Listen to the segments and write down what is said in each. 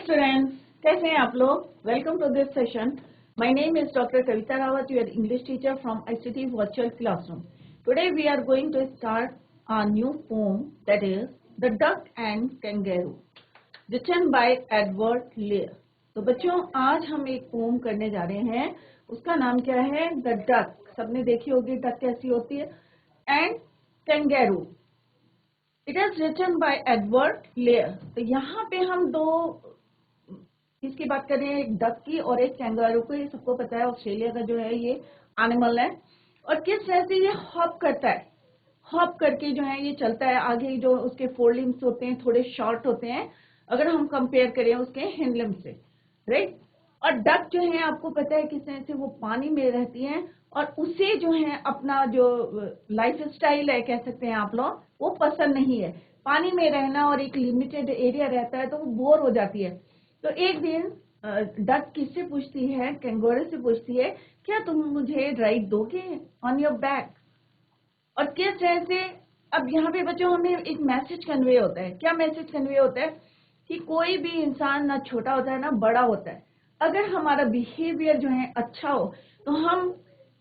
Students, कैसे हैं आप लोग? Welcome to this session. My name is doctor Kavita Rawat, your English teacher from ICT virtual classroom. Today we are going to start a new poem, that is The Duck and Kangaroo, written by Edward Lear. तो बच्चों, आज हम एक pome करने जा रहे हैं. उसका नाम क्या है? The duck. सबने देखी होगी डक कैसी होती है. And kangaroo. It is written by Edward Lear. तो यहाँ पे हम दो इसकी बात कर रहे हैं, एक डक की और एक कैंगारू को. ये सबको पता है ऑस्ट्रेलिया का जो है ये एनिमल है और किस तरह से ये हॉप करता है. हॉप करके जो है ये चलता है. आगे जो उसके फोर लिम्स होते हैं थोड़े शॉर्ट होते हैं अगर हम कंपेयर करें उसके हिंड लिम्स से, राइट. और डक जो है आपको पता है किस तरह से वो पानी में रहती है और उसे जो है अपना जो लाइफ स्टाइल है कह सकते हैं आप लोग, वो पसंद नहीं है. पानी में रहना और एक लिमिटेड एरिया रहता है तो वो बोर हो जाती है. तो एक दिन डक किससे पूछती है? कैंगोरू से पूछती है, क्या तुम मुझे राइड दोगे ऑन योर बैक? और किस तरह से अब यहाँ पे बच्चों हमें एक मैसेज कन्वे होता है. क्या मैसेज कन्वे होता है? कि कोई भी इंसान ना छोटा होता है ना बड़ा होता है. अगर हमारा बिहेवियर जो है अच्छा हो तो हम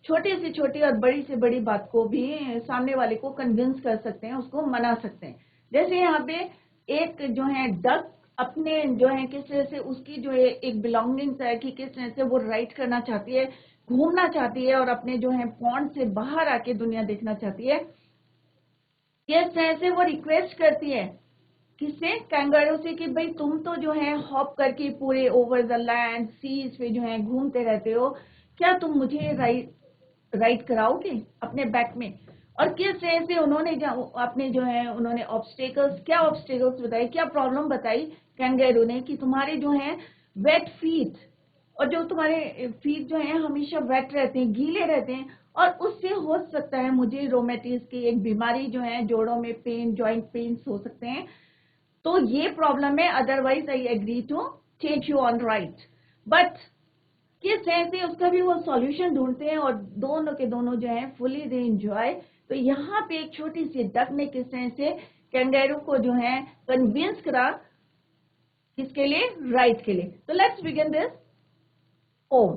छोटी से छोटी और बड़ी से बड़ी बात को भी सामने वाले को कन्विंस कर सकते हैं, उसको मना सकते हैं. जैसे यहाँ पे एक जो है डक अपने जो है किस तरह से उसकी जो है एक बिलोंगिंग्स है कि किस तरह से वो राइड करना चाहती है, घूमना चाहती है और अपने जो है पॉन्ड से बाहर आके दुनिया देखना चाहती है. किस तरह से वो रिक्वेस्ट करती है किससे? कैंगारू से, कि भाई तुम तो जो है हॉप करके पूरे ओवर द लैंड सीज पे जो है घूमते रहते हो, क्या तुम मुझे राइड कराओगे अपने बैक में? और किस तरह से उन्होंने अपने जो है उन्होंने ऑब्स्टेकल्स, क्या ऑब्स्टेकल्स बताई, क्या प्रॉब्लम बताई कैंगेरू ने, कि तुम्हारे जो है वेट फीट और जो तुम्हारे फीट जो है हमेशा वेट रहते हैं, गीले रहते हैं और उससे हो सकता है मुझे रोमेटिस की एक बीमारी जो है जोड़ों में पेन, जॉइंट पेन्स हो सकते हैं. तो ये प्रॉब्लम है. Otherwise I agree to take you on right. But किस तरह से उसका भी वो सॉल्यूशन ढूंढते हैं और दोनों के दोनों जो है फुली दे एंजॉय. तो यहाँ पे एक छोटी सी डक ने किस तरह से कैंगेरू को जो है कन्विंस करा किसके लिए? राइट के लिए. तो लेट्स बिगिन दिस पोम.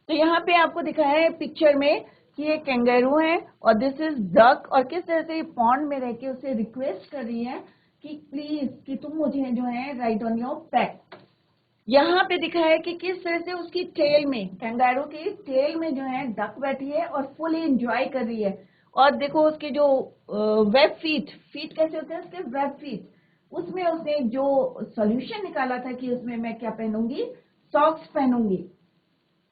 तो यहाँ पे आपको दिखाया है पिक्चर में कि ये कैंगेरू है और दिस इज डक और किस तरह से पॉन्ड में रह के उसे रिक्वेस्ट कर रही है कि प्लीज कि तुम मुझे जो है राइड ऑन योर बैक. यहाँ पे दिखाया है कि किस तरह से उसकी टेल में, कैंगारू की टेल में जो है डक बैठी है और फुली एंजॉय कर रही है. और देखो उसके जो वेब फीट कैसे होते हैं उसके वेब फीट, उसमें उसने जो सॉल्यूशन निकाला था कि उसमें मैं क्या पहनूंगी? सॉक्स पहनूंगी,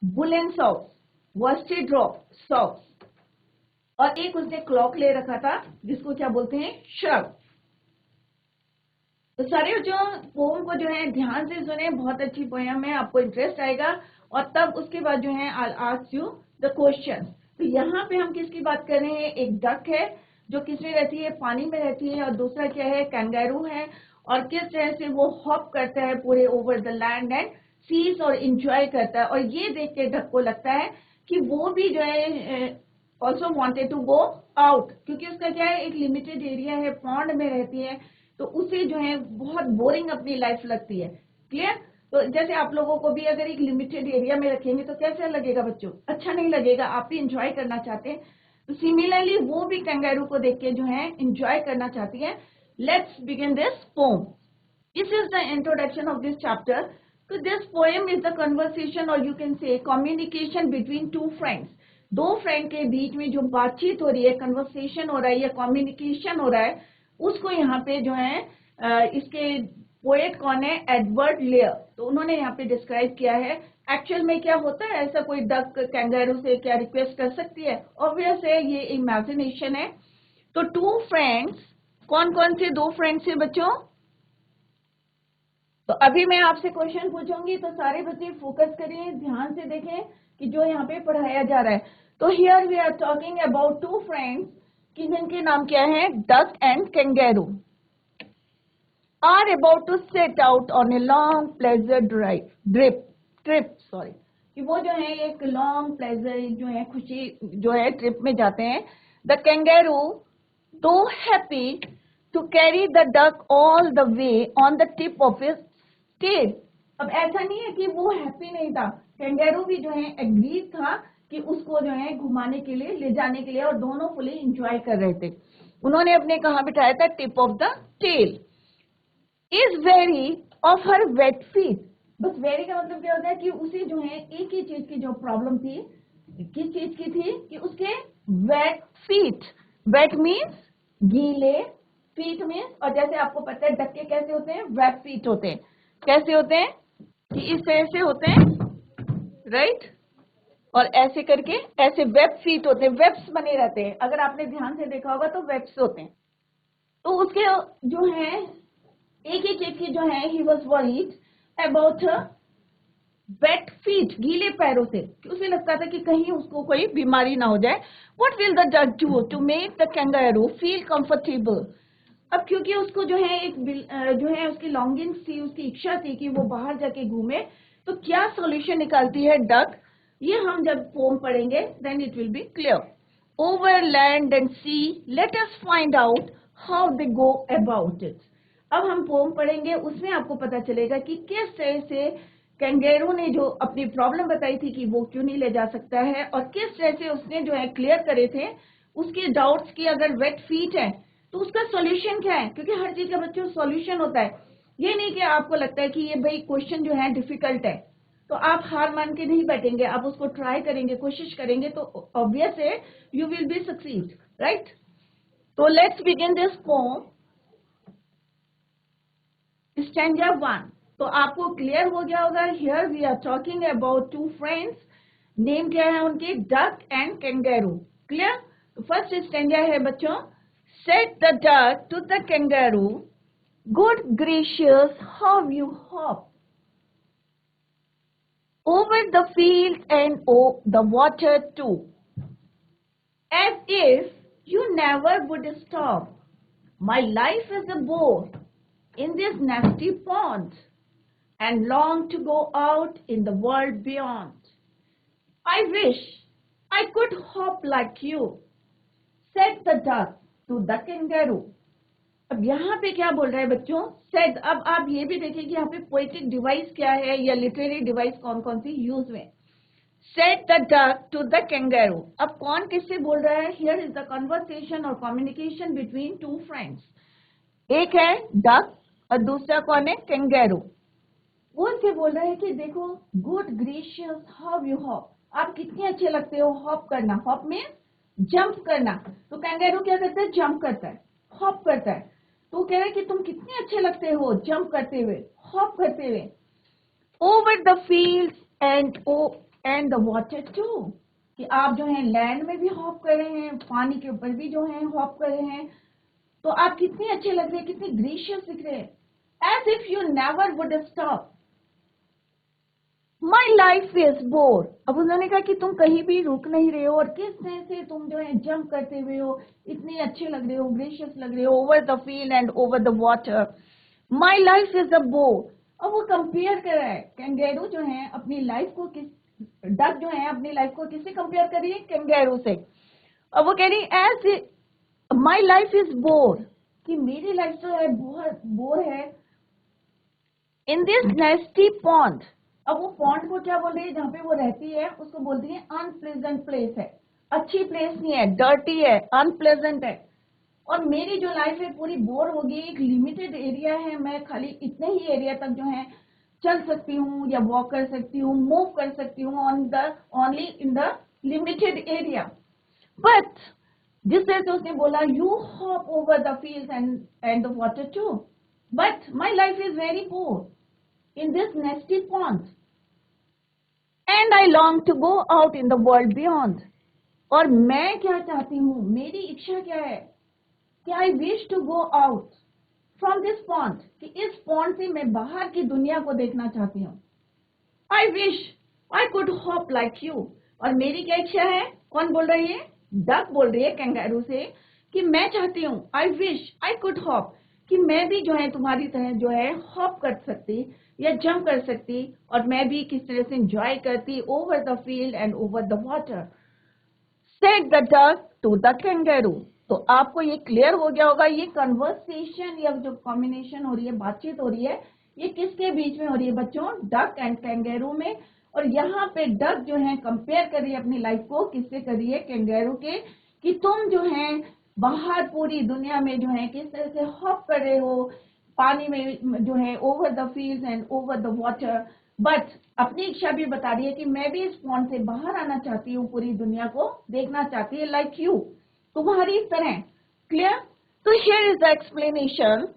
woollen socks, worsted drop socks. और एक उसने क्लॉक ले रखा था जिसको क्या बोलते हैं? श्रग. तो सारे बच्चों पोम को जो है ध्यान से सुने, बहुत अच्छी पोयम है, आपको इंटरेस्ट आएगा. और तब उसके बाद जो है I ask you the question. तो यहाँ पे हम किसकी बात कर रहे हैं? एक डक है जो किसमें रहती है? पानी में रहती है. और दूसरा क्या है? कैंगेरू है. और किस तरह से वो हॉप करता है पूरे over the land and seas और इंजॉय करता है. और ये देख के डक को लगता है कि वो भी जो है also wanted to go out, क्योंकि उसका क्या है, एक लिमिटेड एरिया है, पॉन्ड में रहती है, तो उसे जो है बहुत बोरिंग अपनी लाइफ लगती है. क्लियर? तो जैसे आप लोगों को भी अगर एक लिमिटेड एरिया में रखेंगे तो कैसा लगेगा बच्चों? अच्छा नहीं लगेगा. आप भी एंजॉय करना चाहते हैं. तो सिमिलरली वो भी कैंगेरू को देख के जो है एंजॉय करना चाहती है. Let's begin this poem. This is the introduction of this chapter. तो this poem is the conversation or you can say communication between two friends. दो फ्रेंड के बीच में जो बातचीत हो रही है, कन्वर्सेशन हो रहा है या कम्युनिकेशन हो रहा है, उसको यहाँ पे जो है इसके पोएट कौन है? Edward Lear. तो उन्होंने यहाँ पे डिस्क्राइब किया है. एक्चुअल में क्या होता है? ऐसा कोई डक कैंगेरू से क्या रिक्वेस्ट कर सकती है? ऑब्वियस है, ये इमेजिनेशन है. तो टू फ्रेंड्स, कौन कौन से दो फ्रेंड्स है बच्चों? तो अभी मैं आपसे क्वेश्चन पूछूंगी तो सारे बच्चे फोकस करिए, ध्यान से देखें कि जो यहाँ पे पढ़ाया जा रहा है. तो here we are talking about two friends कि जिनके नाम क्या है? Duck and kangaroo. Are about to set out on a long pleasure trip कि वो जो है एक लॉन्ग प्लेजर जो है खुशी जो है ट्रिप में जाते हैं. द कैंगेरू दो happy to carry the duck all the way on the tip of his tail. अब ऐसा नहीं है कि वो हैप्पी नहीं था, कैंगेरू भी जो है एग्रीड था कि उसको जो है घुमाने के लिए, ले जाने के लिए, और दोनों फुली एंजॉय कर रहे थे। उन्होंने अपने कहाँ बिठाया था, tip of the tail. Is very of her wet feet. बस वेरी का मतलब क्या होता है कि उसे जो है एक ही चीज की जो प्रॉब्लम थी, किस चीज की थी, कि उसके वेट फीट। वेट मीन्स गीले, फीट मीन्स, और जैसे आपको पता है डक्के कैसे होते हैं, वेब फीट होते हैं। कैसे होते हैं कि इस तरह से होते हैं, राइट, और ऐसे करके ऐसे वेब फीट होते हैं, वेब्स बने रहते हैं। अगर आपने ध्यान से देखा होगा तो वेब्स होते हैं। तो उसके जो है एक ही चीज की जो है, he was worried about wait feet, गीले पैरों से, कि उसे लगता था कि कहीं उसको कोई बीमारी ना हो जाए। व्हाट विल द जज do to make the kangaroo feel comfortable. अब क्योंकि उसको जो है एक जो है उसकी लॉन्गिंग्स थी, उसकी इच्छा थी कि वो बाहर जाके घूमे, तो क्या सॉल्यूशन निकालती है डक, ये हम जब पोम पढ़ेंगे then it will be clear. Over land and sea let us find out how they go about it. अब हम पोम पढ़ेंगे, उसमें आपको पता चलेगा कि किस तरह से कैंगेरू ने जो अपनी प्रॉब्लम बताई थी कि वो क्यों नहीं ले जा सकता है, और किस तरह से उसने जो है क्लियर करे थे उसके डाउट्स की। अगर वेट फीट है तो उसका सॉल्यूशन क्या है, क्योंकि हर चीज का बच्चों सॉल्यूशन होता है। ये नहीं कि आपको लगता है कि ये भाई क्वेश्चन जो है डिफिकल्ट है तो आप हार मान के नहीं बैठेंगे, आप उसको ट्राई करेंगे, कोशिश करेंगे, तो ऑब्वियस है you will be succeed, right. तो let's begin this poem, stanza 1। तो आपको क्लियर हो गया होगा, here we are talking about two friends, name क्या है उनके, डक एंड कैंगेरू। क्लियर। तो फर्स्ट स्टैंजा है बच्चों, said the duck to the kangaroo, good gracious how you hop over the fields and the water too, as if you never would stop. My life is a bore in this nasty pond, and long to go out in the world beyond. I wish I could hop like you, said the duck to the kangaroo. अब यहाँ पे क्या बोल रहा है बच्चों, said. अब आप ये भी देखिए कि यहाँ पे पोएटिक डिवाइस क्या है या लिटरेरी डिवाइस कौन कौन सी यूज में। Said the duck to the kangaroo. अब कौन किससे बोल रहा है, हियर इज द कन्वर्सेशन और कम्युनिकेशन बिटवीन टू फ्रेंड्स। एक है डक और दूसरा कौन है, कैंगरू। वो इससे बोल रहा है कि देखो, good gracious how you hop, आप कितने अच्छे लगते हो हॉप करना। हॉप में जंप करना, तो कैंगरू क्या करता है, जंप करता है, हॉप करता है। तो कह रहा है कि तुम कितने अच्छे लगते हो जंप करते हुए, हॉप करते हुए। Over the fields and the water too, कि आप जो है लैंड में भी हॉप कर रहे हैं, पानी के ऊपर भी जो है हॉप कर रहे हैं, तो आप कितने अच्छे लग रहे हैं, कितने ग्रेशियस दिख रहे हैं। As if you never would stop my life is bore. अब उन्होंने कहा कि तुम कहीं भी रुक नहीं रहे हो, और किस तरह से तुम जो है जंप करते हुए हो, इतने अच्छे लग रहे हो, ग्रेशियस लग रहे हो, over the field and over the water. My life is a bore. अब वो कंपेयर कर रहा है, कैंगेरू जो है अपनी लाइफ को किस, डक जो है अपनी लाइफ को किससे कंपेयर कर रही है, कैंगेरू से। अब वो कह रही as my life is bore, कि मेरी लाइफ जो है बहुत बोर है, इन दिस नेस्टी पॉन्ड। अब वो पॉन्ड को क्या बोल रही है, जहां पे वो रहती है उसको बोलती है अनप्लेजेंट प्लेस है, अच्छी प्लेस नहीं है, डर्टी है, अनप्लेजेंट है। और मेरी जो लाइफ है पूरी बोर हो गई, एक लिमिटेड एरिया है, मैं खाली इतने ही एरिया तक जो है चल सकती हूँ या वॉक कर सकती हूँ, मूव कर सकती हूँ on the only in the limited area. But जिस तरह से उसने बोला, you hop over the fields and the water too, but my life is very poor in this nesty pond, and I long to go out in the world beyond. और मैं क्या चाहती हूँ, मेरी इच्छा क्या है, कि I wish to go out from this pond, कि इस pond से मैं बाहर की दुनिया को देखना चाहती हूँ। I wish I could hop like you, और मेरी क्या इच्छा है, कौन बोल रही है, डक बोल रही है कैंगरू से, कि मैं चाहती हूँ, I wish I could hop, कि मैं भी जो है तुम्हारी तरह जो है हॉप कर सकती या जंप कर सकती, और मैं भी किस तरह से एंजॉय करती, over the field and over the water. Said the duck to the kangaroo. तो आपको ये क्लियर हो गया होगा, ये कन्वर्सेशन या जो कॉम्बिनेशन हो रही है, बातचीत हो रही है, ये किसके बीच में हो रही है बच्चों? डक एंड कैंगेरू में। और यहाँ पे डक जो है कंपेयर कर रही है अपनी लाइफ को किससे कर रही है? कैंगेरू के, कि तुम जो है बाहर पूरी दुनिया में जो है किस तरह से हॉप कर रहे हो पानी में जो है, over the fields and over the water, but अपनी इच्छा भी बता रही है कि मैं भी इस पॉन्ड से बाहर आना चाहती हूँ, पूरी दुनिया को देखना चाहती है, लाइक यू, तुम्हारी तरह। क्लियर? तो here is the explanation.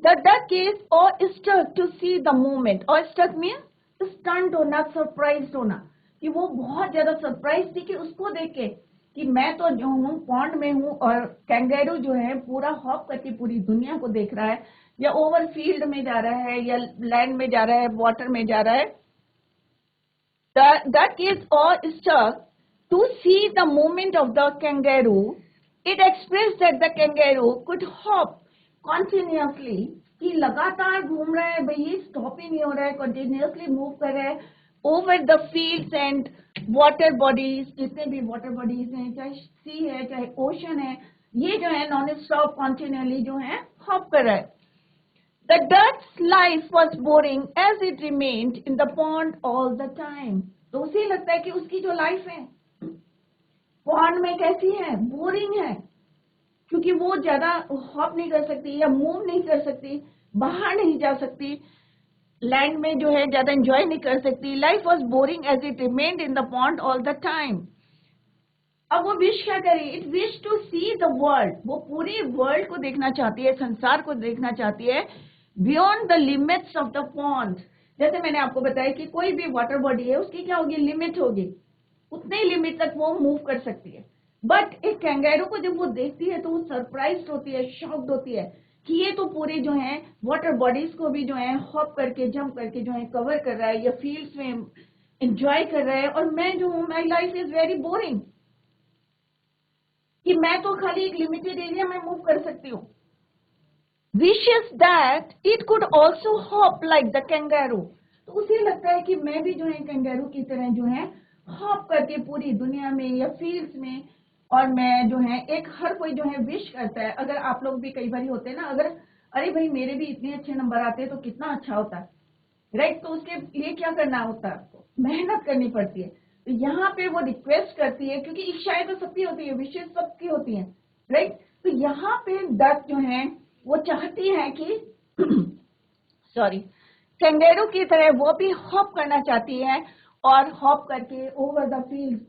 The duck is awestruck to see the movement। awestruck means stunt होना, सरप्राइज होना, कि वो बहुत ज्यादा सरप्राइज थी कि उसको देख के कि मैं तो जो हूँ पॉन्ड में हूँ और कैंगेरू जो है पूरा हॉप करके पूरी दुनिया को देख रहा है, या ओवर फील्ड में जा रहा है, या लैंड में जा रहा है, वाटर में जा रहा है। The duck is awestruck to see the movement of the kangaroo. It expressed that the kangaroo could hop continuously, कि लगातार घूम रहा है भाई, स्टॉप ही नहीं हो रहा है, कंटिन्यूअसली मूव कर रहा है over the fields and water bodies, जितने भी वाटर बॉडीज हैं, चाहे सी है चाहे ओशन है, ये जो है नॉन स्टॉप कॉन्टिन्यूअली जो है हॉप कर रहा है। The duck's life was boring as it remained in the pond all the time। तो उसे लगता है कि उसकी जो लाइफ है पॉन्ड में कैसी है? बोरिंग है, क्योंकि वो ज्यादा हॉप नहीं कर सकती या मूव नहीं कर सकती, बाहर नहीं जा सकती, लैंड में जो है ज्यादा एंजॉय नहीं कर सकती। Life was boring as it remained in the pond all the time. अब वो विश क्या करे? It wish to see the world. वो पूरी वर्ल्ड को देखना चाहती है, संसार को देखना चाहती है, beyond the limits of the pond. जैसे मैंने आपको बताया कि कोई भी वाटर बॉडी है उसकी क्या होगी? लिमिट होगी, उतने ही लिमिट तक वो मूव कर सकती है। बट एक कैंगेरू को जब वो देखती है तो वो सरप्राइज होती है, शॉक्ड होती है कि ये तो पूरे जो है वाटर बॉडीज को भी जो है हॉप करके, जंप करके जो है कवर कर रहा है, या फील्ड्स में एंजॉय कर रहा है, और मैं जो हूँ, माई लाइफ इज वेरी बोरिंग, कि मैं तो खाली एक लिमिटेड एरिया में मूव कर सकती हूँ। Wishes that it could also hop like the kangaroo। तो उसे लगता है कि मैं भी जो है कैंगेरू की तरह जो है हॉप करके पूरी दुनिया में या फील्ड्स में, और मैं जो है एक, हर कोई जो है विश करता है। अगर आप लोग भी कई बार होते हैं ना, अगर अरे भाई मेरे भी इतने अच्छे नंबर आते हैं तो कितना अच्छा होता है, राइट? तो उसके लिए क्या करना होता है? आपको मेहनत करनी पड़ती है। तो यहाँ पे वो रिक्वेस्ट करती है, क्योंकि इच्छाएं तो सबकी होती है, विशेष सबकी होती हैं, राइट? तो यहाँ पे डक जो है वो चाहती है कि सॉरी, कैंगेरू की तरह वो भी हॉप करना चाहती है, और हॉप करके ओवर द फील्ड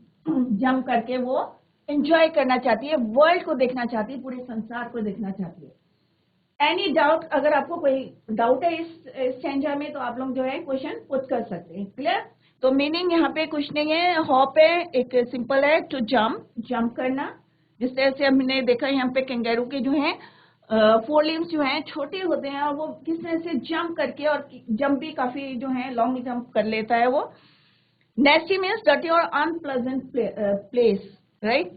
जंप करके वो एंजॉय करना चाहती है, वर्ल्ड को देखना चाहती है, पूरे संसार को देखना चाहती है। Any doubt? अगर आपको कोई डाउट है इस स्टैंजा में तो आप लोग जो है क्वेश्चन पुट कर सकते हैं। क्लियर? तो मीनिंग यहाँ पे कुछ नहीं है, हॉप है, एक सिंपल है, टू जंप, जंप करना। जिस तरह से हमने देखा यहाँ पे कैंगेरू के जो है फोर लिम्स जो हैं छोटे होते हैं, और वो किस तरह से जंप करके, और जंप भी काफी जो है लॉन्ग जंप कर लेता है वो। नेस्टी मीन्स डर्टी और अनप्लेजेंट प्लेस, राइट?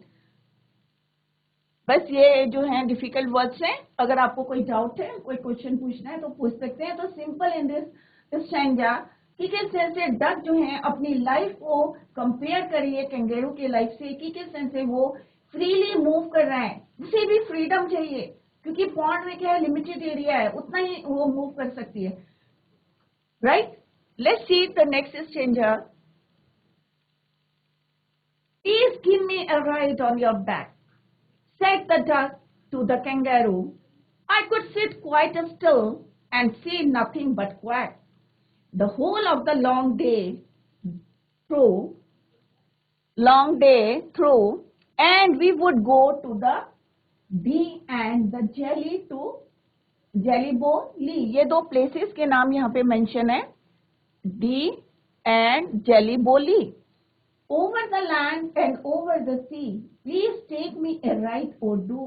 बस ये जो है डिफिकल्ट वर्ड्स हैं। अगर आपको कोई डाउट है, कोई क्वेश्चन पूछना है तो पूछ सकते हैं। तो सिंपल इन दिस स्टैंजा कि किस तरह से डक जो है अपनी लाइफ को कंपेयर करिए कैंगेरू की लाइफ से, कि किस तरह से वो फ्रीली मूव कर रहा है, उसे भी फ्रीडम चाहिए, क्योंकि पॉन्ड में क्या है, लिमिटेड एरिया है, उतना ही वो मूव कर सकती है, right? Let's see the next stanza. Please give me a ride on your back, said the duck to the kangaroo. I could sit quite still and see nothing but quack the whole of the long day through, and we would go to the bee and the jelly to Jelly-Bo-Lee। ये दो places के नाम यहाँ पे mention है, D and Jelly-Bo-Lee। Over the land and over the sea, please take me a ride or do,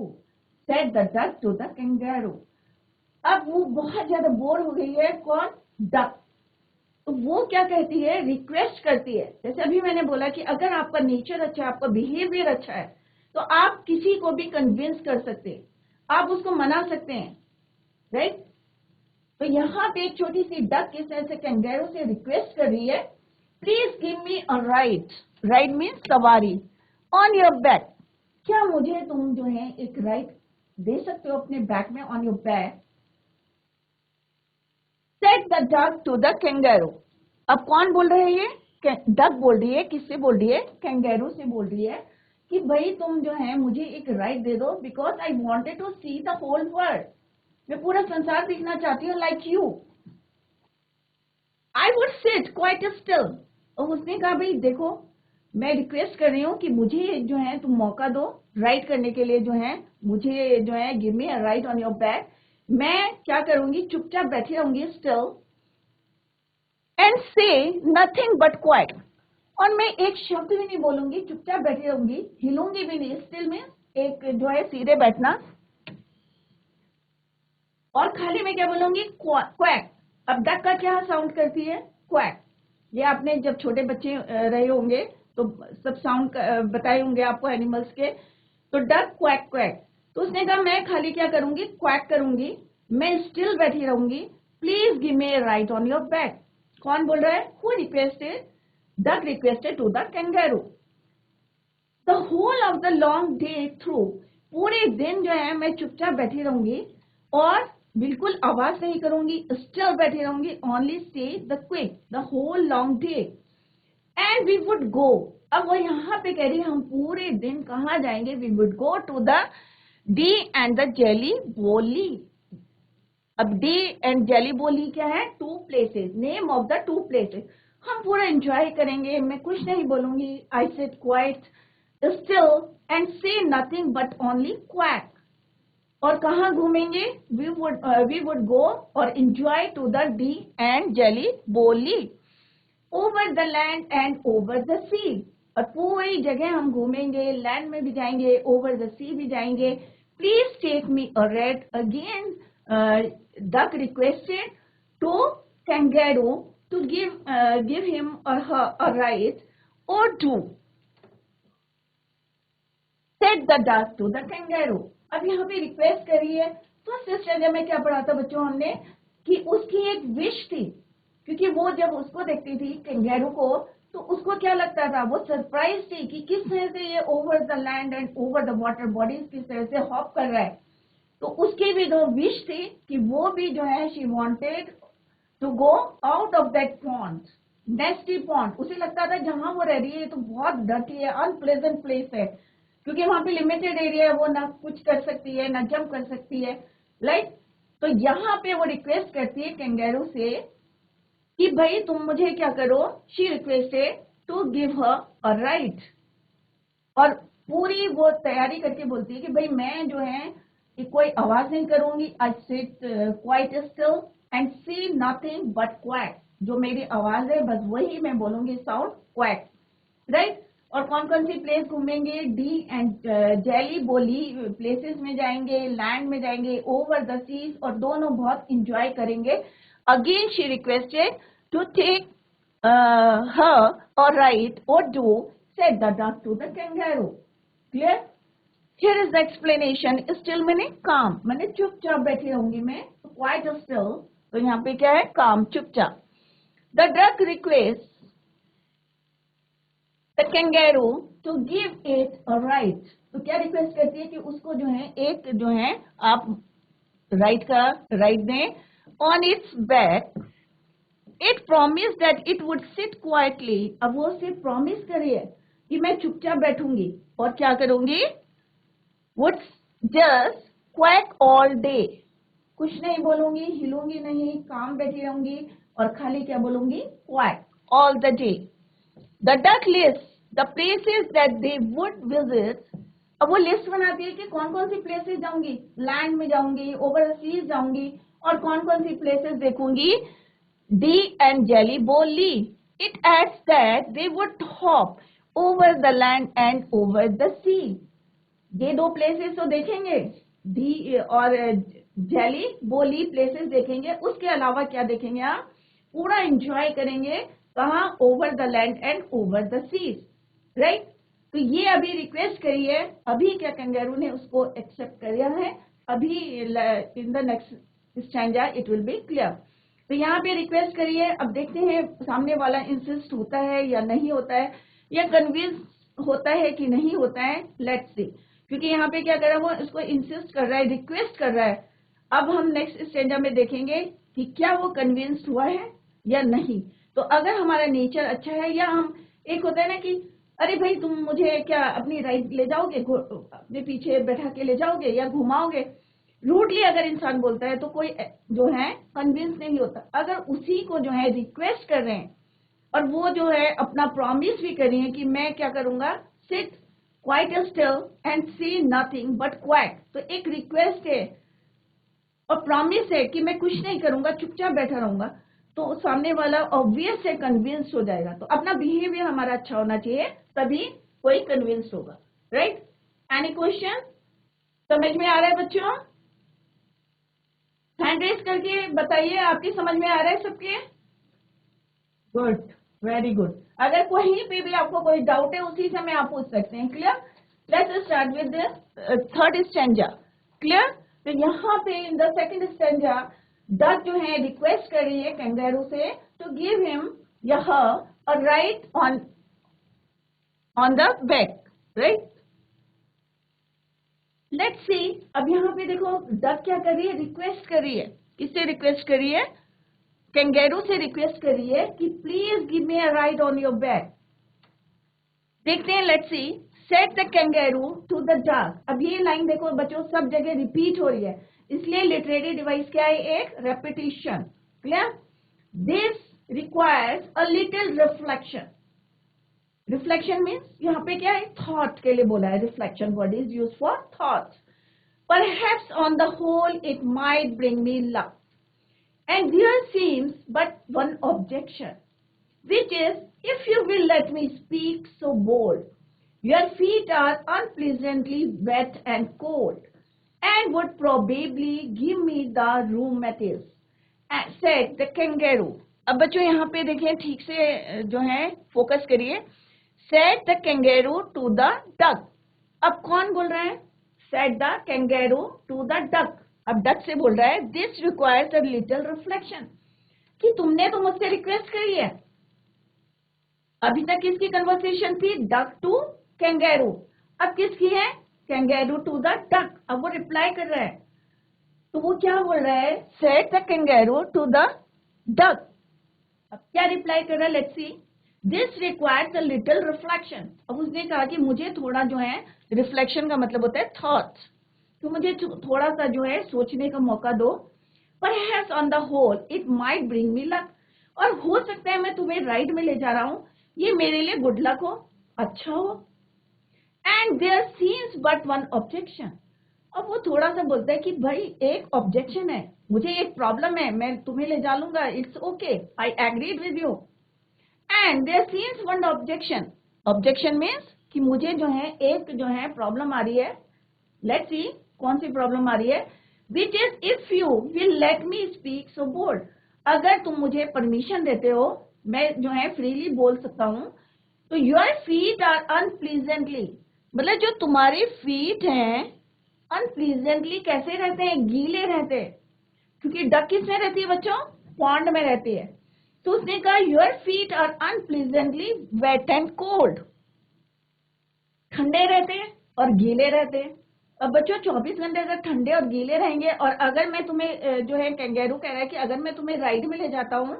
said the duck to the kangaroo। अब वो बहुत ज्यादा बोर हो गई है, कौन? डक। तो वो क्या कहती है? रिक्वेस्ट करती है। जैसे अभी मैंने बोला कि अगर आपका नेचर अच्छा है, आपका बिहेवियर अच्छा है, तो आप किसी को भी कन्विंस कर सकते हैं, आप उसको मना सकते हैं, राइट? तो यहाँ पे एक छोटी सी डक किस तरह से कैंगेरू से रिक्वेस्ट कर रही है, please give me a ride. Ride means सवारी, ऑन योर बैक। क्या मुझे तुम जो है एक राइड दे सकते हो अपने बैक में, on your back? Said the duck to the kangaroo. अब कौन बोल रहा है ये? डक बोल रही है। किससे बोल रही है? कैंगेरू से बोल रही है कि भाई तुम जो है मुझे एक राइट दे दो, because I wanted to see the whole world. मैं पूरा संसार देखना चाहती हूँ, like you. I would sit quite still. और उसने कहा भाई देखो, मैं रिक्वेस्ट कर रही हूँ कि मुझे जो है तुम मौका दो राइट करने के लिए, जो है मुझे जो है give me a ride on your back. मैं क्या करूंगी, चुपचाप बैठी रहूंगी still and say nothing but quite. और मैं एक शब्द भी नहीं बोलूंगी, चुपचाप बैठी रहूंगी, हिलूंगी भी नहीं। स्टिल में एक जो है सीधे बैठना, और खाली मैं क्या बोलूंगी, क्वैक। अब डक का क्या साउंड करती है? क्वैक। ये आपने जब छोटे बच्चे रहे होंगे तो सब साउंड बताए होंगे आपको एनिमल्स के। तो डक क्वैक क्वैक। तो उसने कहा मैं खाली क्या करूंगी, क्वैक करूंगी, मैं स्टिल बैठी रहूंगी। Please give me ride on your back. कौन बोल रहा है? Who requested? Duck requested to the kangaroo. The whole of the long day through, पूरे दिन जो है मैं चुपचाप बैठी रहूंगी और बिल्कुल आवाज नहीं करूंगी, स्टिल बैठी रहूंगी, only stay the quick the whole long day and we would go. अब वो यहाँ पे कह रही है हम पूरे दिन कहाँ जाएंगे? We would go to the Dee and the Jelly Bo Lee. अब डी एंड जेली बोली क्या है? Two places, name of the two places. हम पूरा एंजॉय करेंगे, मैं कुछ नहीं बोलूंगी, I sit quite still and say nothing but only quack. और कहाँ घूमेंगे? वी वुड गो और enjoy to the Dee and Jelly Bo Lee over the land and over the sea. और पूरी जगह हम घूमेंगे, लैंड में भी जाएंगे, ओवर द सी भी जाएंगे। Please take me a ride again, duck requested to kangaroo to give him or her a ride और do, said the duck to the kangaroo. अब यहाँ पे रिक्वेस्ट करी है। तो सिस्टर में क्या पढ़ा था बच्चों हमने कि उसकी एक विश थी, क्योंकि वो जब उसको देखती थी कैंगेरू को, तो उसको क्या लगता था, वो सरप्राइज थी कि किस तरह से ये over the land and over the water bodies किस तरह से हॉप कर रहा है। तो उसकी भी दो विश थी कि वो भी जो है she wanted to go out of that pond, nasty pond. उसे लगता था जहां वो रह रही है तो बहुत डर्टी है, अनप्लेजेंट प्लेस है, क्योंकि वहां पे लिमिटेड एरिया है, वो ना कुछ कर सकती है ना जंप कर सकती है, राइट। तो यहाँ पे वो रिक्वेस्ट करती है कैंगेरू से कि भाई तुम मुझे क्या करो, she requested to give her a ride. और पूरी वो तैयारी करके बोलती है कि भाई मैं जो है कि कोई आवाज नहीं करूंगी, I sit quite still and see nothing but quack. जो मेरी आवाज है बस वही मैं बोलूंगी, साउंड क्वैक, राइट। और कौन कौन सी प्लेस घूमेंगे? डी एंड जेली बोली प्लेसेस में जाएंगे, लैंड में जाएंगे, ओवर द सीज, और दोनों बहुत इंजॉय करेंगे। Again she requested to take her or write or do, said the duck to the kangaroo. Clear? Here is the explanation. Still मैंने calm, मैंने चुपचाप बैठी रहूंगी मैं, quite still। तो यहाँ पे क्या है? calm, चुपचाप। The duck requests the kangaroo to give it a right। तो क्या रिक्वेस्ट करती है कि उसको जो है एक जो है आप राइट का राइट दें on it's back. It promise that it would sit quietly. अब वो सिर्फ प्रॉमिस करी है कि मैं चुपचाप बैठूंगी और क्या करूंगी, would just quack all day. कुछ नहीं बोलूंगी, हिलूंगी नहीं, काम बैठी रहूंगी और खाली क्या बोलूंगी, quack all the day. The duck list the places that they would visit. अब वो लिस्ट बनाती है कि कौन कौन सी प्लेसेस जाऊंगी, लैंड में जाऊंगी, ओवर द सीज जाऊंगी, और कौन कौन सी प्लेसेस देखूंगी, D and Jelly Bolly. It adds that they would hop over the land and over the sea. ये दो प्लेसेस तो देखेंगे, डी और जेली बोली प्लेसेस देखेंगे, उसके अलावा क्या देखेंगे आप, पूरा एंजॉय करेंगे, कहाँ, over the land and over the seas, right. तो ये अभी रिक्वेस्ट करी है, अभी क्या कैंगेरू ने उसको एक्सेप्ट कर लिया है, अभी in the next stanza it will be clear. तो यहाँ पे रिक्वेस्ट करिए। अब देखते हैं सामने वाला इंसिस्ट होता है या नहीं होता है, या कन्विंस होता है कि नहीं होता है। लेट्स सी, क्योंकि यहाँ पे क्या कर रहा है, वो इसको इंसिस्ट कर रहा है, रिक्वेस्ट कर रहा है। अब हम नेक्स्ट स्टेंजा में देखेंगे कि क्या वो कन्विंस्ड हुआ है या नहीं। तो अगर हमारा नेचर अच्छा है, या हम, एक होता है ना कि अरे भाई तुम मुझे क्या अपनी राइड ले जाओगे, अपने पीछे बैठा के ले जाओगे या घुमाओगे, रूडली अगर इंसान बोलता है तो कोई जो है कन्विंस नहीं होता। अगर उसी को जो है रिक्वेस्ट कर रहे हैं और वो जो है अपना प्रॉमिस भी कर रही है कि मैं क्या करूंगा, sit quite still and see nothing but quack, तो एक रिक्वेस्ट है और प्रॉमिस है कि मैं कुछ नहीं करूंगा, चुपचाप बैठा रहूंगा, तो सामने वाला ऑब्वियस है कन्विंस हो जाएगा। तो अपना बिहेवियर हमारा अच्छा होना चाहिए, तभी कोई कन्विंस होगा, राइट। Any question? समझ में आ रहा है बच्चों? हैंड रेस करके बताइए, आपकी समझ में आ रहा है सबके? Good, very good. अगर कहीं पे भी आपको कोई डाउट है उसी समय आप पूछ सकते हैं। Clear? Let's start with the third stanza. Clear? तो यहाँ पे in the second stanza duck जो है रिक्वेस्ट कर रही है कैंगरू से टू गिव हिम या her a ride on the back, right. Let's see, अब यहाँ पे देखो डक क्या कर रही है, रिक्वेस्ट कर रही है। किससे रिक्वेस्ट कर रही है? कैंगरू से रिक्वेस्ट कर रही है कि please give me a ride on your back. देखते हैं, let's see. Said the kangaroo to the duck. अब ये लाइन देखो बच्चों, सब जगह रिपीट हो रही है, इसलिए लिटरेरी डिवाइस क्या है, एक repetition. Clear? This requires a little reflection. Reflection means यहाँ पे क्या है, थॉट के लिए बोला है। Reflection word is use for thoughts. Perhaps on the whole it might bring me luck, and there seems but one objection, which is, if you will let me speak so bold, your feet are unpleasantly wet and cold, and would probably give me the rheumatiz, said the kangaroo. अब बच्चों यहाँ पे देखें, ठीक से जो है focus करिए। said the kangaroo to the duck. अब कौन बोल रहा है? said the kangaroo to the duck. अब डक से बोल रहा है, this requires a little reflection, कि तुमने तो मुझसे रिक्वेस्ट करी है। अभी तक किसकी कन्वर्सेशन थी? Duck to kangaroo. अब किसकी है? Kangaroo to the duck. अब वो रिप्लाई कर रहा है, तो वो क्या बोल रहा है? Said the kangaroo to the duck. अब क्या रिप्लाई कर रहा है? Let's see. This requires a little reflection. अब उसने कहा कि मुझे थोड़ा जो है, रिफ्लेक्शन का मतलब होता है थॉट्स, तो मुझे थोड़ा सा जो है सोचने का मौका दो। Perhaps on the whole it might bring me luck. और हो सकता है मैं तुम्हें राइड में ले जा रहा हूँ, ये मेरे लिए गुड लक हो, अच्छा हो। And there seems but one objection. अब वो थोड़ा सा बोलता है कि भाई एक ऑब्जेक्शन है, मुझे एक प्रॉब्लम है, मैं तुम्हें ले जा लूंगा, it's okay, I agreed with you. And there seems one objection. Objection means कि मुझे जो है एक जो है प्रॉब्लम आ रही है। लेट्स सी कौन सी प्रॉब्लम आ रही है। Which is, if you will let me speak so bold. अगर तुम मुझे परमिशन देते हो, मैं जो है फ्रीली बोल सकता हूँ। तो योर फीट आर अनप्लीजेंटली, मतलब जो तुम्हारे फीट हैं अनप्लीजेंटली कैसे रहते हैं? गीले रहते हैं, क्योंकि डक किस में रहती है बच्चों? पॉन्ड में रहती है। तो उसने कहा your feet are unpleasantly wet and cold, ठंडे रहते हैं और गीले रहते हैं। अब बच्चों 24 घंटे अगर ठंडे और गीले रहेंगे, और अगर मैं तुम्हें जो है, कैंगेरू कह रहा है कि अगर मैं तुम्हें राइड में ले जाता हूँ,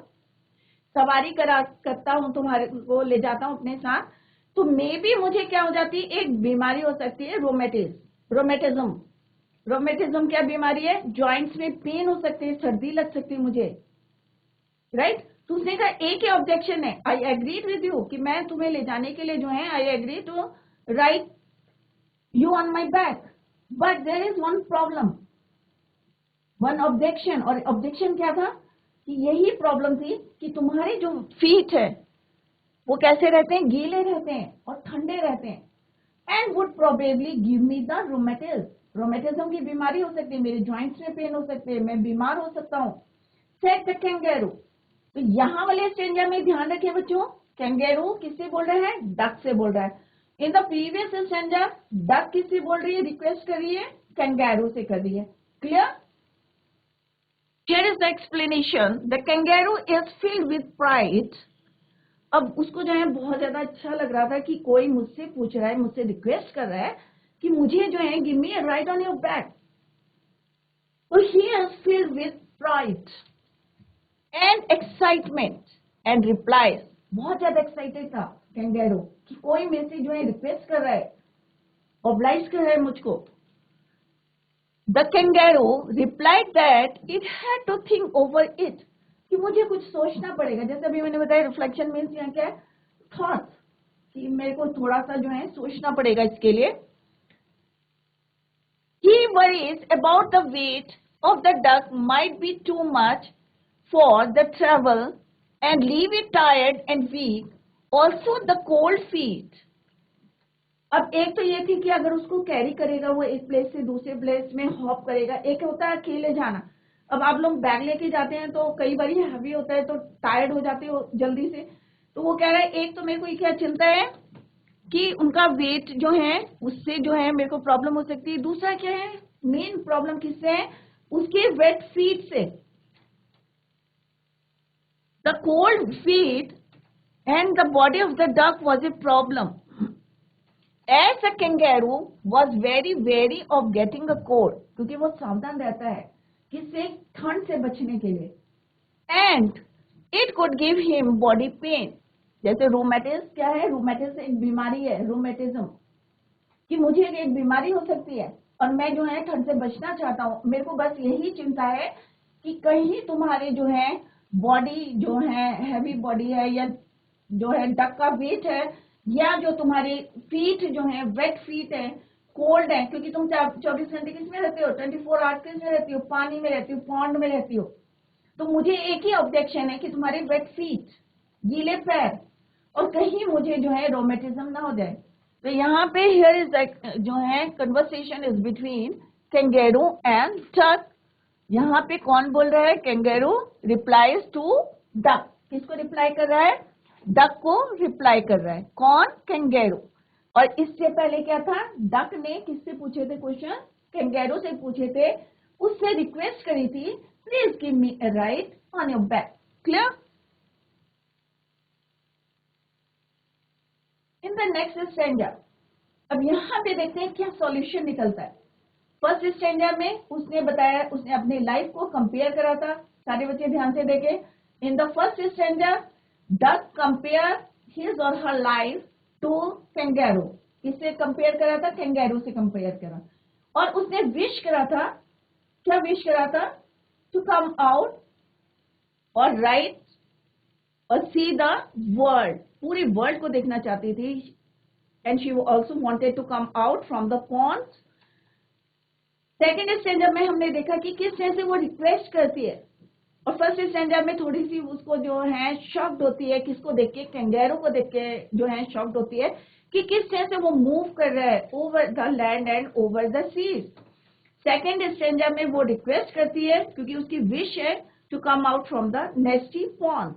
सवारी करता हूँ, तुम्हारे को ले जाता हूँ अपने साथ, तो मे बी मुझे क्या हो जाती है, एक बीमारी हो सकती है, रोमेटिज्म। रोमेटिज्म क्या बीमारी है? जॉइंट्स में पेन हो सकती है, सर्दी लग सकती है मुझे, राइट। तो उसने कहा एक ही ऑब्जेक्शन है, आई एग्रीड विद यू, कि मैं तुम्हें ले जाने के लिए जो है, I agree to ride you on my back, but there is one problem, one objection। और ऑब्जेक्शन क्या था? कि यही प्रॉब्लम थी कि तुम्हारे जो फीट है वो कैसे रहते हैं? गीले रहते हैं और ठंडे रहते हैं। And would probably give me the rheumatism, rheumatism की बीमारी हो सकती है, मेरे जॉइंट्स में पेन हो सकते हैं, मैं बीमार हो सकता हूँ। Said the kangaroo. तो यहाँ वाले स्टेंजा में ध्यान रखें बच्चों, कैंगेरू किससे बोल रहे हैं? डक से बोल रहा है। In the previous stanza duck किससे बोल रही है, रिक्वेस्ट कर रही है? कैंगेरू से कर रही है। Clear? Here is the explanation. The kangaroo is filled with pride. अब उसको जो है बहुत ज्यादा अच्छा लग रहा था कि कोई मुझसे पूछ रहा है, मुझसे रिक्वेस्ट कर रहा है कि मुझे जो है give me a ride on your back. So he is filled with pride and excitement and replies. बहुत ज्यादा एक्साइटेड था कैंगेरू कि कोई मेरे से जो है रिक्वेस्ट कर रहा है, ऑब्लाइज कर रहा है मुझको. The kangaroo replied that it had to think over it, कि मुझे कुछ सोचना पड़ेगा. जैसे अभी मैंने बताया रिफ्लेक्शन मीन्स यहाँ क्या है, थॉट्स, कि मेरे को थोड़ा सा जो है सोचना पड़ेगा इसके लिए. He worries about the weight of the duck might be too much for the travel and leave it tired and weak. Also the cold feet. अब एक तो ये थी कि अगर उसको कैरी करेगा, वो एक प्लेस से दूसरे प्लेस में हॉप करेगा. एक होता है अकेले जाना. अब आप लोग बैग लेके जाते हैं तो कई बार हैवी होता है तो टायर्ड हो जाते हो जल्दी से. तो वो कह रहा है एक तो मेरे को क्या चिंता है कि उनका वेट जो है उससे जो है मेरे को प्रॉब्लम हो सकती है. दूसरा क्या है, मेन प्रॉब्लम किससे है, उसके वेट फीट से. The cold feet and the body of the duck was a problem. As a kangaroo was very wary of getting a cold, क्योंकि वो सावधान रहता है किससे, ठंड से बचने के लिए. And it could give him body pain. जैसे रूमेटिस क्या है, रूमेटिस एक बीमारी है, रूमेटिज्म, कि मुझे एक बीमारी हो सकती है और मैं जो है ठंड से बचना चाहता हूँ. मेरे को बस यही चिंता है कि कहीं तुम्हारे जो है बॉडी जो है हैवी बॉडी है, या जो है डक का वेट है, या जो तुम्हारी फीट जो है वेट फीट है, कोल्ड है, क्योंकि तुम 24 घंटे किसमें रहते हो, 24 आवर्स किसमें रहती हो, पानी में रहती हो, पॉन्ड में रहती हो. तो मुझे एक ही ऑब्जेक्शन है कि तुम्हारे वेट फीट, गीले पैर, और कहीं मुझे जो है रोमेटिज्म ना हो जाए. तो यहाँ पे हियर इज जो है conversation is between kangaroo and duck. यहाँ पे कौन बोल रहा है, कैंगेरू रिप्लाइज टू डक. किसको रिप्लाई कर रहा है, डक को रिप्लाई कर रहा है. कौन, कैंगेरू. और इससे पहले क्या था, डक ने किससे पूछे थे क्वेश्चन, कैंगेरू से पूछे थे. उससे रिक्वेस्ट करी थी, please give me a ride on your back. Clear. In the next stanza, अब यहाँ पे देखते हैं क्या सॉल्यूशन निकलता है. फर्स्ट स्टैंजा में उसने बताया, उसने अपनी लाइफ को कंपेयर करा था. सारे बच्चे ध्यान से देखें. In the first stanza duck compare his और हर लाइफ टू कैंगेरू. किससे कंपेयर करा था, कैंगेरू से कंपेयर करा. और उसने विश करा था, क्या विश करा था, टू कम आउट और राइट और सी द वर्ल्ड. पूरी वर्ल्ड को देखना चाहती थी. And she also wanted to come out from the pond. Second standard में हमने देखा कि किस तरह से वो रिक्वेस्ट करती है. और फर्स्ट स्टैंडर्ड में थोड़ी सी उसको जो है शॉक्ड होती है, किसको देख के, कैंगेरू को देख के जो है शॉक्ड होती है कि किस तरह से वो मूव कर रहा है over the land and over the seas. Second standard में वो रिक्वेस्ट करती है क्योंकि उसकी विश है to come out from the nasty pond.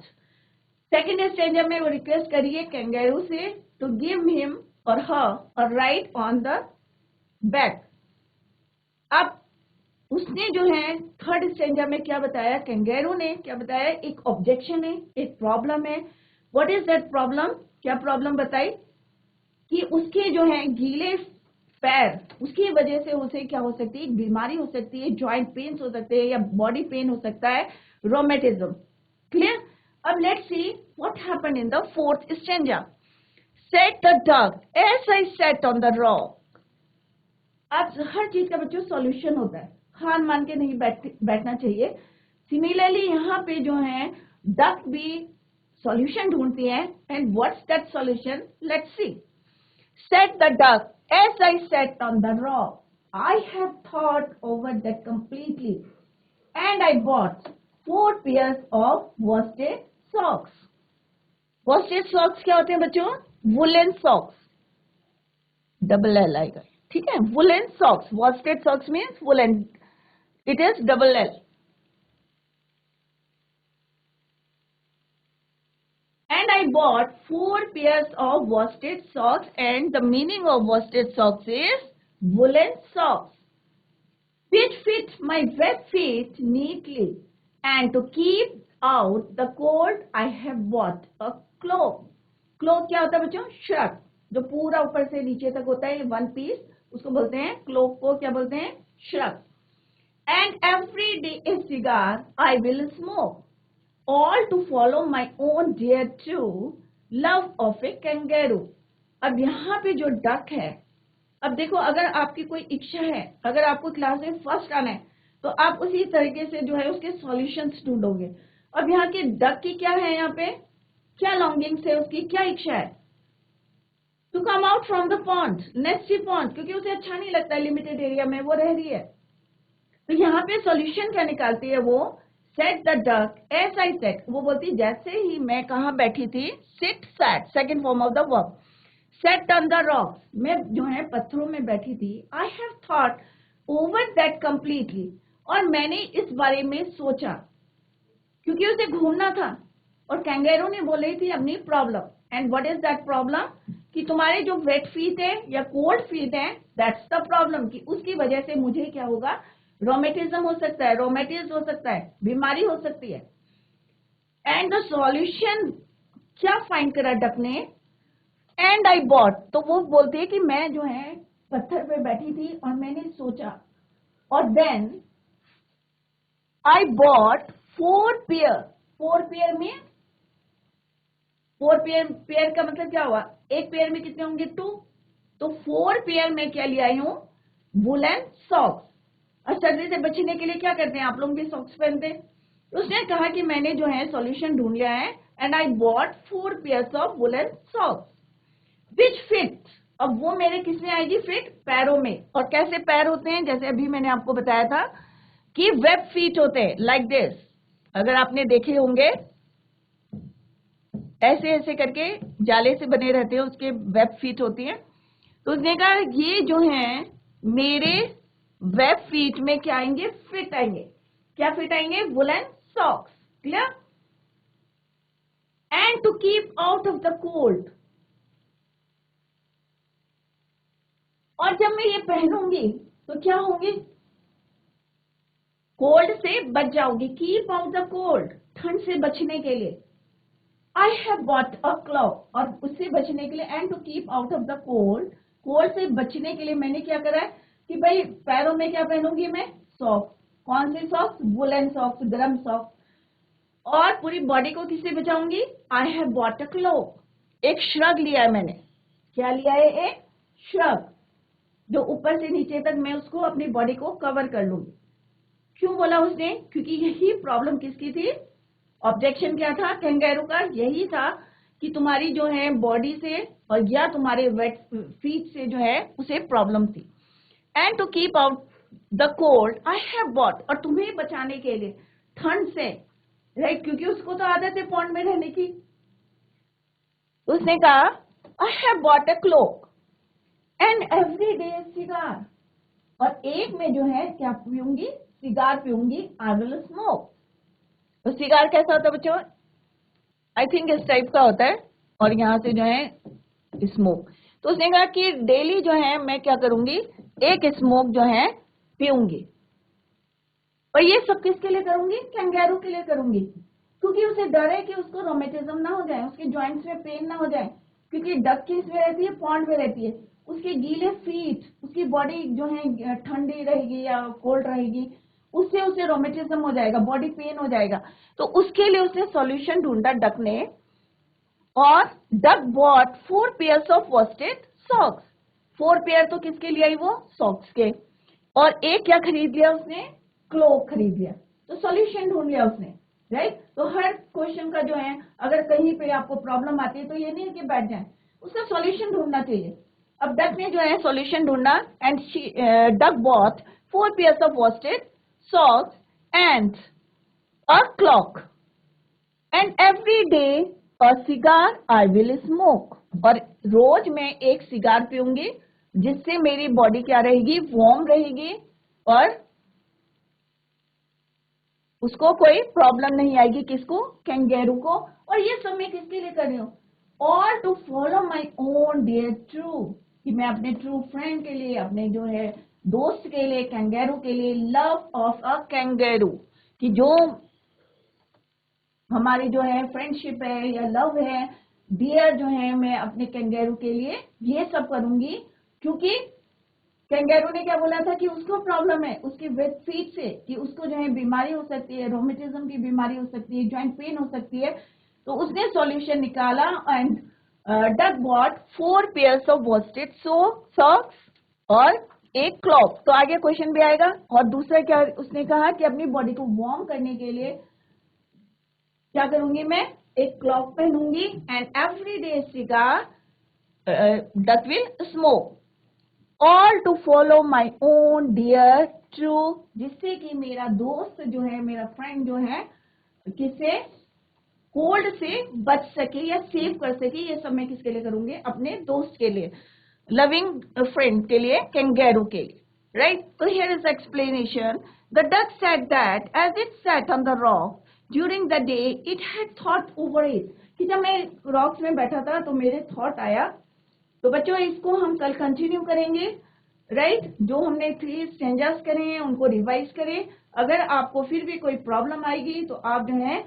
Second standard में वो रिक्वेस्ट करिए कैंगेरू से to give him or her a ride on the back. अब उसने जो है थर्ड स्टैंजा में क्या बताया, कैंगेरू ने क्या बताया, एक ऑब्जेक्शन है, एक प्रॉब्लम है. व्हाट इज दैट प्रॉब्लम, क्या प्रॉब्लम बताई कि उसके जो है गीले पैर, उसकी वजह से उसे क्या हो सकती है, बीमारी हो सकती है, जॉइंट पेन हो सकते हैं, या बॉडी पेन हो सकता है, रोमेटिज्म. क्लियर. अब let's see what happened in the fourth stanza. Said the duck as I sat on the rock. अब हर चीज का बच्चों सॉल्यूशन होता है, हार मान के नहीं बैठना चाहिए. सिमिलरली यहाँ पे जो है डक भी सॉल्यूशन ढूंढती है. And what's that solution, let's see. Said the duck as I sat on the rock. I have thought over that completely and I bought 4 pairs of worsted socks. worsted socks क्या होते हैं बच्चों, woollen socks, double L आएगा, ठीक है. Woollen socks, worsted socks means woolen, it is double L. And I bought 4 pairs of worsted socks, and the meaning of worsted socks is woolen socks which fit my wet feet neatly, and to keep out the cold I have bought a cloak. cloak क्या होता है बच्चों, shirt, जो पूरा ऊपर से नीचे तक होता है, वन पीस, उसको बोलते हैं क्लोक को क्या बोलते हैं, shirt. and every day a cigar I will smoke, all to follow my own dear true love of a kangaroo. अब यहाँ पे जो डक है, अब देखो अगर आपकी कोई इच्छा है, अगर आपको क्लास में फर्स्ट आना है तो आप उसी तरीके से जो है उसके सॉल्यूशंस ढूंढोगे। अब यहाँ के डक की क्या है, यहाँ पे क्या लॉन्गिंग्स है, उसकी क्या इच्छा है, to come out from the pond, nasty pond, क्योंकि उसे अच्छा नहीं लगता लिमिटेड एरिया में वो रह रही है। तो यहाँ पे सॉल्यूशन क्या निकालती है वो, said the duck as I sat, वो बोलती जैसे ही मैं कहाँ बैठी थी, sit sat, second form of the verb, sat on the rocks, मैं जो है पत्थरों में बैठी थी, I have thought over that completely, और मैंने इस बारे में सोचा, क्योंकि उसे घूमना था और कैंगेरू ने बोल रही थी अपनी problem, and what is that problem, कि तुम्हारे जो वेट फीट है या कोल्ड फीट है, दैट्स द प्रॉब्लम, कि उसकी वजह से मुझे क्या होगा, रोमेटिज्म हो सकता है, रोमेटिज हो सकता है, बीमारी हो सकती है। एंड द सॉल्यूशन क्या फाइंड करा डक ने, एंड आई बॉट, तो वो बोलती है कि मैं जो है पत्थर पे बैठी थी और मैंने सोचा, और then I bought 4 pair, 4 pair में, 4 पेयर, पेयर का मतलब क्या हुआ, एक पेयर में कितने होंगे 2, तो 4 पेयर में क्या ले आई हूं, वुलन सॉक्स। और सर्दी से बचने के लिए क्या करते हैं आप लोग भी सॉक्स पहनते हैं। तो उसने कहा कि मैंने जो है सॉल्यूशन ढूंढ लिया है, and I bought 4 pairs of woollen socks which fit, अब वो मेरे किसमें आएगी, फिट पैरों में। और कैसे पैर होते हैं, जैसे अभी मैंने आपको बताया था कि वेब फीट होते हैं, लाइक दिस, अगर आपने देखे होंगे ऐसे ऐसे करके जाले से बने रहते हैं, उसके वेब फीट होती है। तो उसने कहा ये जो है मेरे वेब फीट में क्या आएंगे, फिट आएंगे, क्या फिट आएंगे, woollen socks, clear. And to keep out of the cold, और जब मैं ये पहनूंगी तो क्या होंगी, कोल्ड से बच जाओगी, कीप आउट द कोल्ड, ठंड से बचने के लिए। I have bought a cloak, और उससे बचने के लिए, and to keep out of the cold, cold से बचने के लिए मैंने क्या करा है कि भाई पैरों में क्या पहनूंगी मैं, सॉक्स, कौन से सॉक्स, वुलन सॉक्स, गर्म सॉक्स, और पूरी बॉडी को किससे बचाऊंगी, I have bought a cloak, एक श्रग लिया है मैंने, क्या लिया है, एक श्रग, जो ऊपर से नीचे तक मैं उसको अपनी बॉडी को कवर कर लूंगी। क्यों बोला उसने, क्योंकि यही प्रॉब्लम किसकी थी, ऑब्जेक्शन क्या था कैंगेरू का, यही था कि तुम्हारी जो है बॉडी से और या तुम्हारे वेट फीट से जो है उसे प्रॉब्लम थी। And to keep out the cold I have bought, और तुम्हें बचाने के लिए ठंड से, राइट, क्योंकि उसको तो आदत है पॉन्ड में रहने की। उसने कहा I have bought a cloak and every day cigar, और एक में जो है क्या पीऊंगी, सिगार पीऊंगी, आई विल स्मोक। तो सिगार कैसा होता है बच्चों, आई थिंक इस टाइप का होता है, और यहाँ से जो है स्मोक। तो उसने कहा कि डेली जो है मैं क्या करूंगी, एक स्मोक जो है पीऊंगी, और ये सब किसके लिए करूंगी, कैंगेरू के लिए करूंगी, क्योंकि उसे डर है कि उसको रोमेटिज्म ना हो जाए, उसके जॉइंट्स में पेन ना हो जाए, क्योंकि डक किस में रहती है, पॉन्ड में रहती है, उसके गीले फीट, उसकी बॉडी जो है ठंडी रहेगी या कोल्ड रहेगी, उससे उसे रोमेटिज्म हो जाएगा, बॉडी पेन हो जाएगा। तो उसके लिए उसने सॉल्यूशन ढूंढा डक ने, और duck bought 4 pairs of worsted socks, 4 pair तो किसके लिए आई वो, सॉक्स के, और एक क्या खरीद लिया उसने, क्लोक खरीद लिया। तो सॉल्यूशन ढूंढ लिया उसने, राइट। तो हर क्वेश्चन का जो है अगर कहीं पे आपको प्रॉब्लम आती है तो ये नहीं है कि बैठ जाए, उसका सॉल्यूशन ढूंढना चाहिए। अब डक ने जो है सॉल्यूशन ढूंढा, and duck bought 4 pairs of worsted socks and a clock and every day a cigar I will smoke, और रोज मैं एक सिगार पीऊंगी जिससे मेरी बॉडी क्या रहेगी, वार्म रहेगी, और उसको कोई प्रॉब्लम नहीं आएगी, किसको, कैंगेरू को। और ये सब मैं किसके लिए कर रही हूँ, all to follow my own dear true, कि मैं अपने ट्रू फ्रेंड के लिए, अपने जो है दोस्त के लिए, कैंगेरू के लिए, लव ऑफ अ कैंगेरू, कि जो हमारी जो है फ्रेंडशिप है या लव है, डियर जो है, मैं अपने कैंगेरू के लिए ये सब करूंगी, क्योंकि कैंगेरू ने क्या बोला था कि उसको प्रॉब्लम है उसके वेट फीट से, कि उसको जो है बीमारी हो सकती है, रोमेटिज्म की बीमारी हो सकती है, जॉइंट पेन हो सकती है। तो उसने सॉल्यूशन निकाला and duck bought 4 pairs of worsted socks और एक क्लॉक। तो आगे क्वेश्चन भी आएगा। और दूसरा क्या उसने कहा कि अपनी बॉडी को वार्म करने के लिए क्या करूंगी, मैं एक क्लॉक पहनूंगी and every day cigar duck will smoke all to follow my own dear true, जिससे कि मेरा दोस्त जो है, मेरा फ्रेंड जो है, किसे कोल्ड से बच सके या सेव कर सके। ये सब मैं किसके लिए करूंगी, अपने दोस्त के लिए, लविंग फ्रेंड के लिए, कैंगेरू के लिए, राइट। तो here is explanation. The duck said that as it sat on the rock during the day it had thought over it, कि जब मैं रॉक्स में बैठा था तो मेरे थॉट आया। तो बच्चों इसको हम कल कंटिन्यू करेंगे, राइट। जो हमने 3 स्टेंजास करे हैं उनको रिवाइज करें। अगर आपको फिर भी कोई प्रॉब्लम आएगी तो आप जो है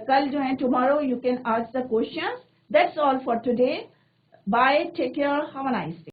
कल जो है tomorrow you can ask the questions. That's all for today. Bye, take care, have a nice day.